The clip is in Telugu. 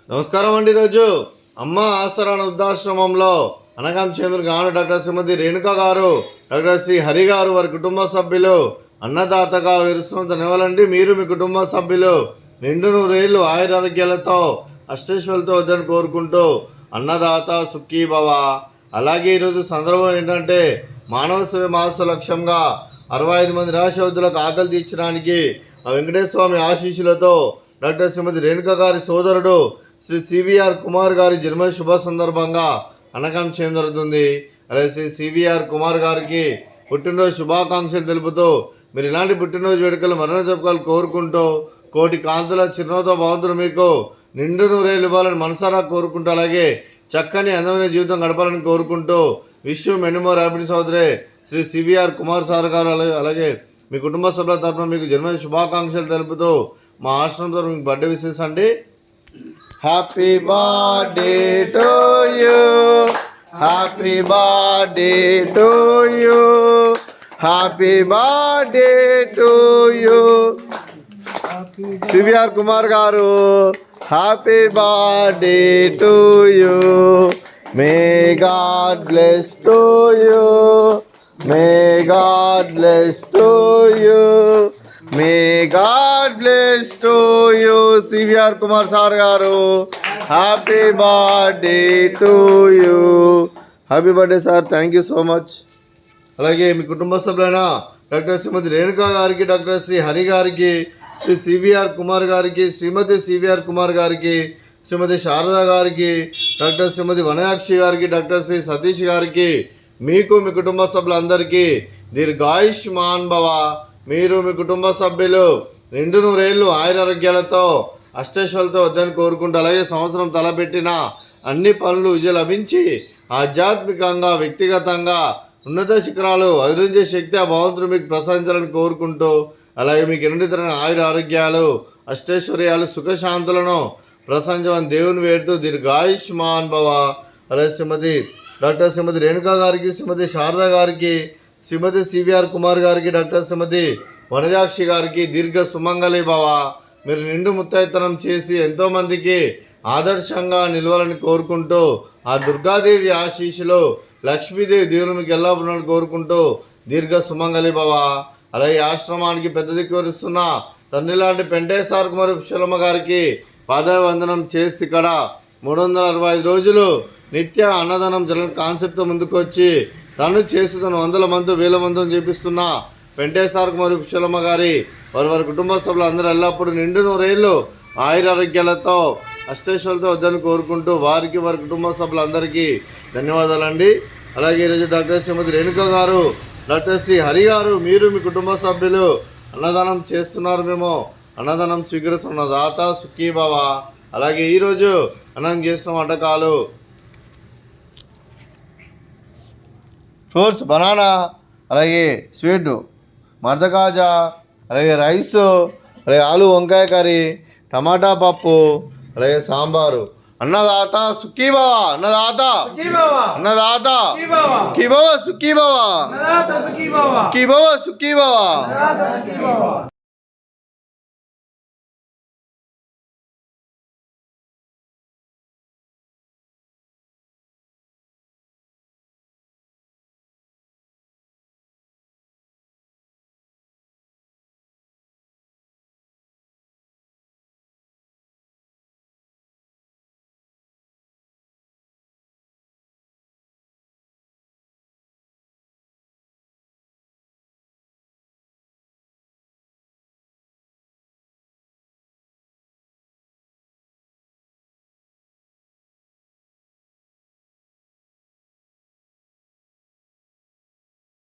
నమస్కారం అండి. ఈరోజు అమ్మ ఆసరా వృద్ధాశ్రమంలో అనగాం చంద్ర గాను డాక్టర్ శ్రీమతి రేణుక గారు, డాక్టర్ శ్రీ హరి గారు, వారి కుటుంబ సభ్యులు అన్నదాతగా విరుస్తున్న నిలవాలండి. మీరు మీ కుటుంబ సభ్యులు నిండు నూరేళ్లు ఆయురారోగ్యాలతో అష్టైశ్వర్యాలతో వద్దని కోరుకుంటూ అన్నదాత సుఖీ భవ. అలాగే ఈరోజు సందర్భం ఏంటంటే మానవ సేవ మాస లక్ష్యంగా 65 మంది నిరాశవద్దులకు ఆకలి తీర్చడానికి ఆ వెంకటేశ్వర స్వామి ఆశీస్సులతో డాక్టర్ శ్రీమతి రేణుక గారి సోదరుడు శ్రీ సివిఆర్ కుమార్ గారి జన్మ శుభ సందర్భంగా అనగం చేయడం జరుగుతుంది. అలాగే శ్రీ సివిఆర్ కుమార్ గారికి పుట్టినరోజు శుభాకాంక్షలు తెలుపుతూ మీరు ఇలాంటి పుట్టినరోజు వేడుకలు మరణ జరుపుకోవాలి కోరుకుంటూ కోటి కాంతుల చిరునవ్వుతో భగవంతుడు మీకు నిండు నూరేళ్ళు ఇవ్వాలని మనసారా కోరుకుంటూ అలాగే చక్కని అందమైన జీవితం గడపాలని కోరుకుంటూ wish you many more happy సోదరే శ్రీ సివిఆర్ కుమార్ సార్ గారు అలాగే మీ కుటుంబ సభ్యుల తరఫున మీకు జన్మదిన శుభాకాంక్షలు తెలుపుతూ మా ఆశ్రమం తరఫున మీకు బర్త్డే విషెస్ అండి. Happy birthday to you, happy birthday to you, happy birthday to you. CVR Kumar గారు happy birthday to you. May God bless to you, may God bless to you, may God bless to you. CVR Kumar sir గారు happy birthday to you. Happy birthday sir, thank you so much. అలాగే మీ కుటుంబ సభ్యులైన డాక్టర్ శ్రీమతి రేణుక గారికి, డాక్టర్ శ్రీ హరి గారికి, శ్రీ సివిఆర్ కుమార్ గారికి, శ్రీమతి సివిఆర్ కుమార్ గారికి, శ్రీమతి శారద గారికి, డాక్టర్ శ్రీమతి వనయాక్షి గారికి, డాక్టర్ శ్రీ సతీష్ గారికి, మీకు మీ కుటుంబ సభ్యులందరికీ దీర్ఘాయుష్మాన్ భవ. మీరు మీ కుటుంబ సభ్యులు నిండు నూరేళ్లు ఆయురారోగ్యాలతో అష్టైశ్వర్యాలతో వద్దని కోరుకుంటూ అలాగే సంవత్సరం తలపెట్టిన అన్ని పనులు విజయం లభించి ఆధ్యాత్మికంగా వ్యక్తిగతంగా ఉన్నత శిఖరాలు అధిరించే శక్తి ఆ భగవంతుడు మీకు ప్రసాదించాలని కోరుకుంటూ అలాగే మీకు ఎన్నితరమైన ఆయుర ఆరోగ్యాలు అష్టైశ్వర్యాలు సుఖశాంతులను ప్రసాదించమని దేవుని వేడుతూ దీర్ఘాయుష్మాన్ భవ. అలాగే డాక్టర్ శ్రీమతి రేణుక గారికి, శ్రీమతి శారద గారికి, శ్రీమతి సివిఆర్ కుమార్ గారికి, డాక్టర్ శ్రీమతి వనజాక్షి గారికి దీర్ఘ సుమంగళి భవ. మీరు నిండు ముత్తైతనం చేసి ఎంతోమందికి ఆదర్శంగా నిలవాలని కోరుకుంటూ ఆ దుర్గాదేవి ఆశీస్సులు లక్ష్మీదేవి దేవుని మీకు ఎల్లప్పుడూ కోరుకుంటూ దీర్ఘ సుమంగళి భవ. అలాగే ఆశ్రమానికి పెద్ద దిక్కు వరిస్తున్న తండ్రి లాంటి పెంటేశ్వర కుమార్ పుష్పలమ్మ గారికి పాదాభివందనం చేస్తే ఇక్కడ 365 రోజులు నిత్య అన్నదానం జరగని కాన్సెప్ట్తో ముందుకు వచ్చి తను చేస్తున్న 100 మంది 1000 మందిని చేపిస్తున్న పెంటేశ్వర కుమార్ పుష్పలమ్మ గారి వారి కుటుంబ సభ్యులు అందరూ ఎల్లప్పుడూ నిండు నూరేళ్ళు ఆయురారోగ్యాలతో అష్టైశ్వర్యాలతో వద్దని కోరుకుంటూ వారికి వారి కుటుంబ సభ్యులందరికీ ధన్యవాదాలండి. అలాగే ఈరోజు డాక్టర్ శ్రీమతి రేణుక గారు, డాక్టర్ శ్రీ హరి గారు, మీరు మీ కుటుంబ సభ్యులు అన్నదానం చేస్తున్నారు. మేము అన్నదానం స్వీకరిస్తున్న దాత సుఖీ భవ. అలాగే ఈరోజు అన్నం చేస్తున్న వంటకాలు ఫ్రూట్స్ బనానా, అలాగే స్వీట్ మర్దకాజా, అలాగే రైస్, అలాగే ఆలు వంకాయ కర్రీ, టమాటా పప్పు, అలాగే సాంబారు. అన్నదాత సుఖీ భవ, అన్నదాత అన్నదాత సుఖీ భవ, సుఖీ భవ, సుఖీ భవ, సుఖీ భవ.